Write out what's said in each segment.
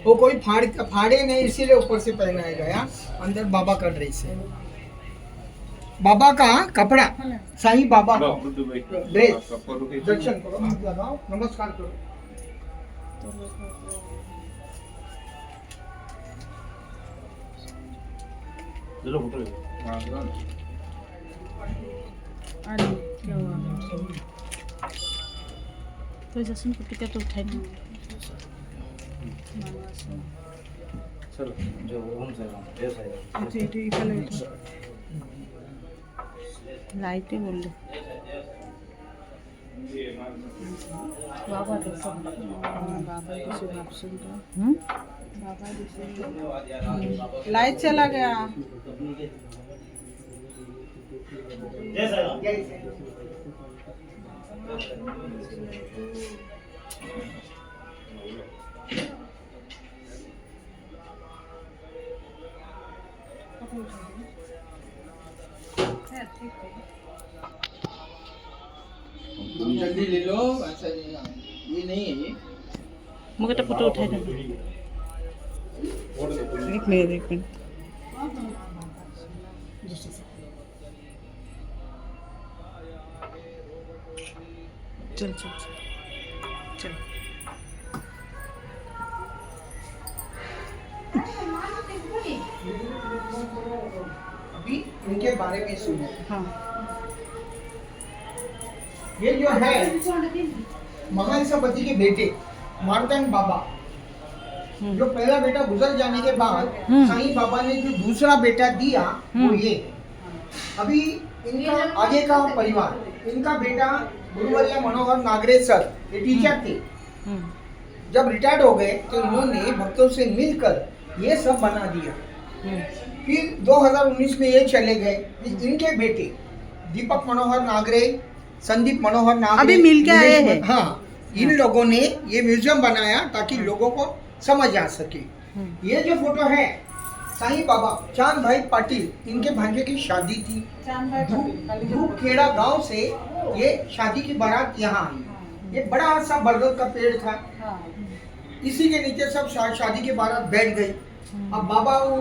वो कोई फाड़े नहीं, इसीलिए ऊपर से पहनाया गया। अंदर बाबा का ड्रेस है, बाबा का कपड़ा, साईं बाबा का ड्रेस। दर्शन करो, हाथ लगाओ, नमस्कार करो। चलो फोटो अरे क्या हुआ तो जैसे कुछ तो उठाई नहीं चलो जो ओम से जय साईं अच्छा ये इकले लाइट ही बोल बाबा तो सब बाबा की शुभ सुन बाबा जी लाइट चला गया जय साईं जय साईं। जल्दी ले लो, ऐसा ये नहीं है ये। मुझे तो फोटो उठाई दे एक मिनट चल चल चल अभी इनके बारे में सुनो। हाँ ये जो है महान सपति के बेटे मार्तंड बाबा, जो पहला बेटा गुजर जाने के बाद साईं बाबा ने जो दूसरा बेटा दिया वो ये है। अभी इनका आगे का परिवार, इनका बेटा गुरुवर्य मनोहर नागरे सर, ये टीचर थे। जब रिटायर्ड हो गए तो इन्होंने भक्तों से मिलकर ये सब बना दिया। फिर 2019 में ये चले गए। इनके बेटे दीपक मनोहर नागरे, संदीप मनोहर नागरे अभी मिल के आए हैं। हाँ, इन लोगों ने ये म्यूजियम बनाया ताकि लोगों को समझ आ सके। ये जो फोटो है साईं बाबा चांद भाई पाटिल, इनके भांजे की शादी थी। खेड़ा गांव से ये शादी की बारात यहाँ आई। ये बड़ा सा बरगद का पेड़ था, इसी के नीचे सब शादी के बारात बैठ गई। अब बाबा वो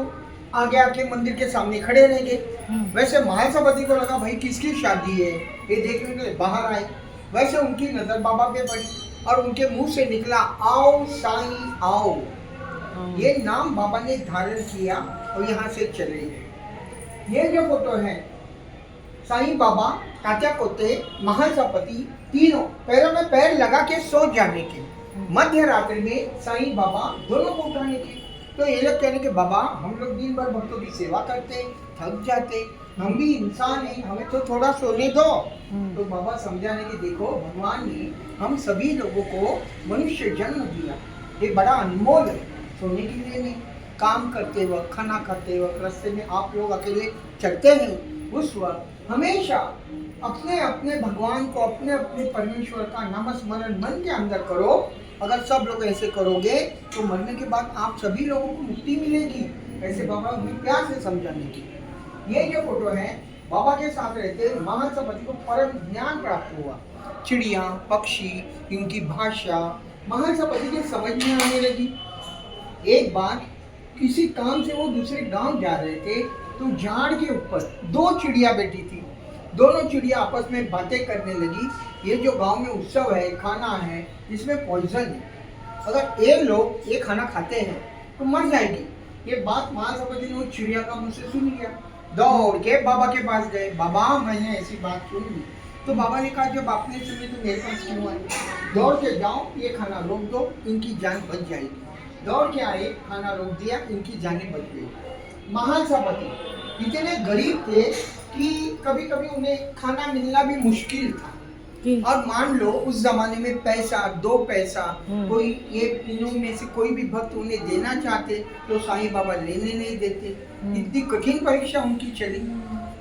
आगे आके मंदिर के सामने खड़े रह गए। वैसे महासभापति को लगा भाई किसकी शादी है, ये देखने के लिए बाहर आए। वैसे उनकी नजर बाबा पे पड़ी और उनके मुंह से निकला आओ साईं आओ। ये नाम बाबा ने धारण किया और यहाँ से चले गए। ये जो फोटो है साईं बाबा, काचा पोते, महासभापति तीनों पैरों में पैर लगा के सो जाने के, मध्य रात्रि में साईं बाबा दोनों को उठाने के। तो ये लोग कहने के बाबा हम लोग दिन भर भक्तों की सेवा करते, थक जाते, हम भी इंसान हैं, हमें तो थोड़ा सोने दो। तो बाबा समझाने के देखो भगवान ने हम सभी लोगों को मनुष्य जन्म दिया, ये बड़ा अनमोल है, सोने के लिए नहीं। काम करते वक्त, खाना खाते वक्त, रास्ते में आप लोग अकेले चलते हैं, उस वक्त हमेशा अपने अपने भगवान को, अपने अपने परमेश्वर का नाम स्मरण मन के अंदर करो। अगर सब लोग ऐसे करोगे तो मरने के बाद आप सभी लोगों को मुक्ति मिलेगी। ऐसे बाबा प्यार से समझाने की। ये जो फोटो है बाबा के साथ रहते महासभापति को परम ज्ञान प्राप्त हुआ। चिड़िया, पक्षी, इनकी भाषा महासभापति के समझ में आने लगी। एक बार किसी काम से वो दूसरे गांव जा रहे थे तो झाड़ के ऊपर दो चिड़िया बैठी थी। दोनों चिड़िया आपस में बातें करने लगी, ये जो गांव में उत्सव है, खाना है, इसमें पॉइजन है, अगर ये लोग ये खाना खाते हैं तो मर जाएगी। ये बात महासभापति ने चिड़िया का मुंह से सुन लिया, दौड़ के बाबा के पास गए। बाबा मैंने ऐसी बात सुन ली। तो बाबा ने कहा जब आपने सुनी तो मेरे पास क्यों आए? दौड़ के जाओ, ये खाना रोक दो, इनकी जान बच जाएगी। दौड़ के आए, खाना रोक दिया, इनकी जानें बच गई। महासभापति इतने गरीब थे कि कभी कभी उन्हें खाना मिलना भी मुश्किल था। और मान लो उस जमाने में पैसा, 2 पैसा कोई ये तीनों में से कोई भी भक्त उन्हें देना चाहते तो साईं बाबा लेने नहीं देते। इतनी कठिन परीक्षा उनकी चली।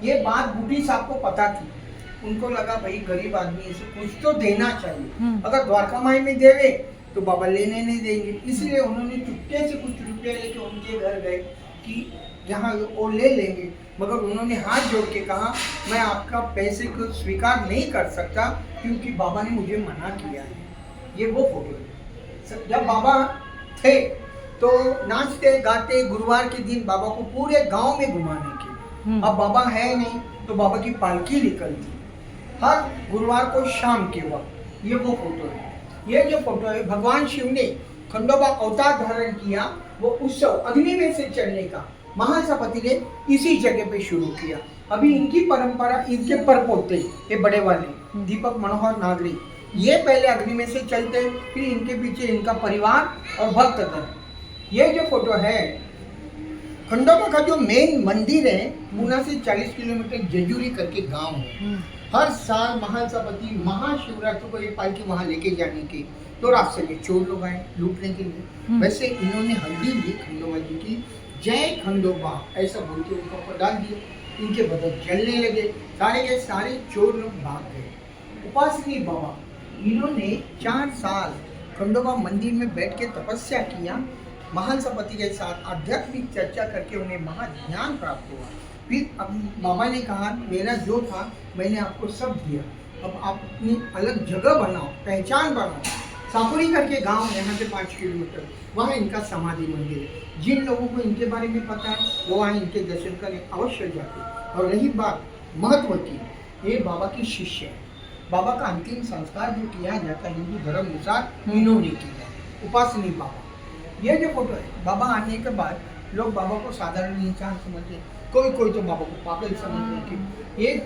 ये बात बूटी साहब को पता थी। उनको लगा भाई गरीब आदमी इसे कुछ तो देना चाहिए, अगर द्वारका माई में देवे तो बाबा लेने नहीं देंगे। इसलिए उन्होंने चुपके से कुछ रुपये लेके उनके घर गए कि यहाँ वो ले लेंगे, मगर उन्होंने हाथ जोड़ के कहा मैं आपका पैसे को स्वीकार नहीं कर सकता क्योंकि बाबा ने मुझे मना किया है। ये वो फोटो है। जब बाबा थे तो नाचते गाते गुरुवार के दिन बाबा को पूरे गांव में घुमाने के। अब बाबा है नहीं तो बाबा की पालकी निकलती हर गुरुवार को शाम के वक्त। ये वो फोटो है। ये जो फोटो है भगवान शिव ने खंडोबा अवतार धारण किया, वो उत्सव अग्नि में से चलने का महासपति ने इसी जगह पे शुरू किया। अभी इनकी परंपरा, इनके परपोते ये बड़े वाले दीपक मनोहर नागरी, ये पहले अग्नि में से चलते, फिर इनके पीछे इनका परिवार और भक्तगण। ये जो फोटो है खंडोबा का जो मेन मंदिर है, पूना से 40 किलोमीटर जेजूरी करके गांव है। हर साल महासपति महाशिवरात्रि को ये पालकी वहां लेके जाने की, तो रास्ते में चोर लोग आए लूटने के लिए। वैसे इन्होंने हल्दी ली खंडोबा जी की, जय खंडोबा ऐसा बोल के उनका ऊपर डाल दिया। इनके बदन जलने लगे, सारे के सारे चोर लोग भाग गए। उपासनी बाबा इन्होंने 4 साल खंडोबा मंदिर में बैठ के तपस्या किया। महासपति के साथ आध्यात्मिक चर्चा करके उन्हें महाज्ञान प्राप्त हुआ। फिर अब बाबा ने कहा मेरा जो था मैंने आपको सब दिया, अब आप अपनी अलग जगह बनाओ, पहचान बनाओ। सापुरी करके गांव यहाँ से 5 किलोमीटर, वहाँ इनका समाधि मंदिर है। जिन लोगों को इनके बारे में पता है वो वहाँ इनके दर्शन करें, अवश्य जाते। और रही बात महत्व की, ये बाबा की शिष्य है। बाबा का अंतिम संस्कार जो किया जाता है हिंदू धर्म अनुसार इन्होंने किया। उपासनी बाबा, ये जो फोटो है बाबा आने के बाद लोग बाबा को साधारण इंसान समझते, कोई कोई तो बाबा को पागल समझने की। एक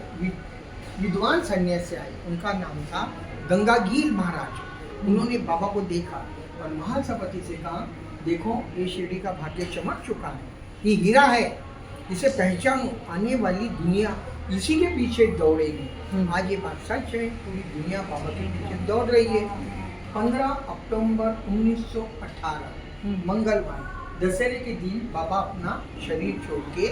विद्वान सन्यासी आए, उनका नाम था गंगागीर महाराज। उन्होंने बाबा को देखा और महासपति से कहा देखो ये शिरडी का भाग्य चमक चुका है, ये हीरा है, इसे पहचानो, आने वाली दुनिया इसी के पीछे दौड़ेगी। आज ये बात सच है, पूरी दुनिया बाबा के पीछे दौड़ रही है। 15 अक्टूबर 1918 मंगलवार दशहरे के दिन बाबा अपना शरीर छोड़ के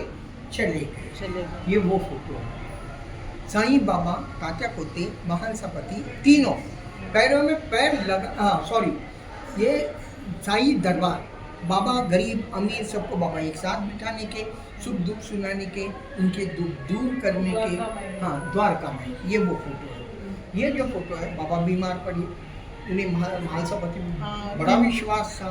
चले गए। ये वो फोटो है। साईं बाबा, तात्या पोते, महासपति तीनों पैरों में पैर लगा, ये साईं दरबार, बाबा गरीब अमीर सबको बाबा एक साथ बिठाने के, सुख दुख सुनाने के, उनके दुख दूर करने के। हाँ, द्वारका में ये वो फोटो है। ये जो फोटो है बाबा बीमार पड़ी, उन्हें महासपति बड़ा विश्वास था।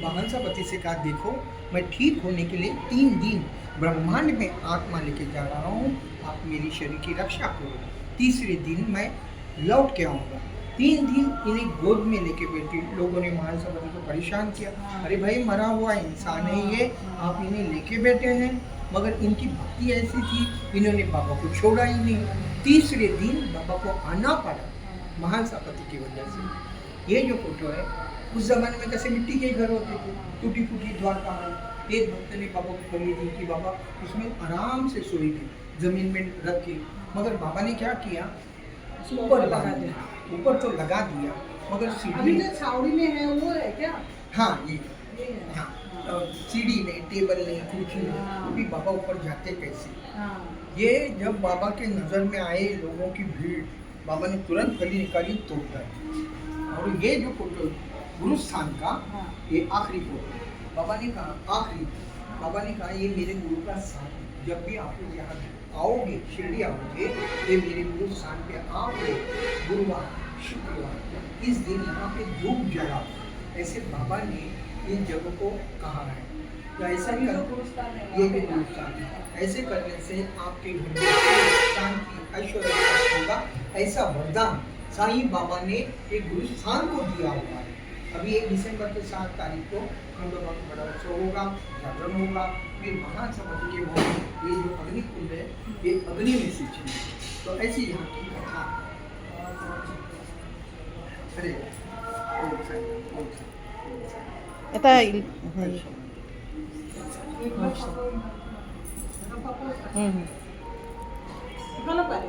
महासपति से कहा देखो मैं ठीक होने के लिए 3 दिन ब्रह्मांड में आत्मा लेके जा रहा हूँ, आप मेरी शरीर की रक्षा करो, तीसरे दिन मैं लौट के आऊँगा। 3 दिन इन्हें गोद में लेके बैठी। लोगों ने महासपति को परेशान किया, अरे भाई मरा हुआ इंसान है ये, आप इन्हें लेके बैठे हैं। मगर इनकी भक्ति ऐसी थी, इन्होंने बाबा को छोड़ा ही नहीं। तीसरे दिन बाबा को आना पड़ा महासपति की वजह से। ये जो फोटो है, उस जमाने में कैसे मिट्टी के घर होते थे, टूटी फूटी द्वारका में। एक भक्त ने बाबा को खरीदी कि बाबा उसमें आराम से सोई थी, जमीन में रख के। मगर बाबा ने क्या किया, ऊपर लगा दिया, ऊपर तो लगा दिया, मगर सीढ़ी छावड़ी में है वो है क्या? हाँ ये हाँ, सीढ़ी नहीं, टेबल नहीं, कुर्सी नहीं, भी बाबा ऊपर जाते कैसे। ये जब बाबा के नज़र में आए लोगों की भीड़, बाबा ने तुरंत गली निकाली, तोड़ता है। और ये जो फोटो गुरु स्थान का, ये आखिरी फोटो बाबा ने कहा, आखिरी बाबा ने कहा ये मेरे गुरु का स्थान, जब भी आप लोग यहाँ आओगे, शिरडी आओगे, ये मेरे गुरु स्थान पे आओगे, गुरुवार शुक्रवार इस दिन यहाँ पे धूप जलाओ, ऐसे बाबा ने इन जगह को कहा है। तो ऐसा कर, ये भी गुरु स्थान है, ऐसे करने से आपके घर में शांति ऐश्वर्य होगा, ऐसा वरदान साईं बाबा ने एक गुरु स्थान को दिया हुआ है। अभी 1 दिसंबर के 7 तारीख को खंडोबा का बड़ा उत्सव होगा, जागरण होगा, फिर महासपति के भवन, ये जो अग्नि कुंड है ये अग्नि में से चले। तो ऐसी यहाँ की कथा। अरे এটা ভালো পারে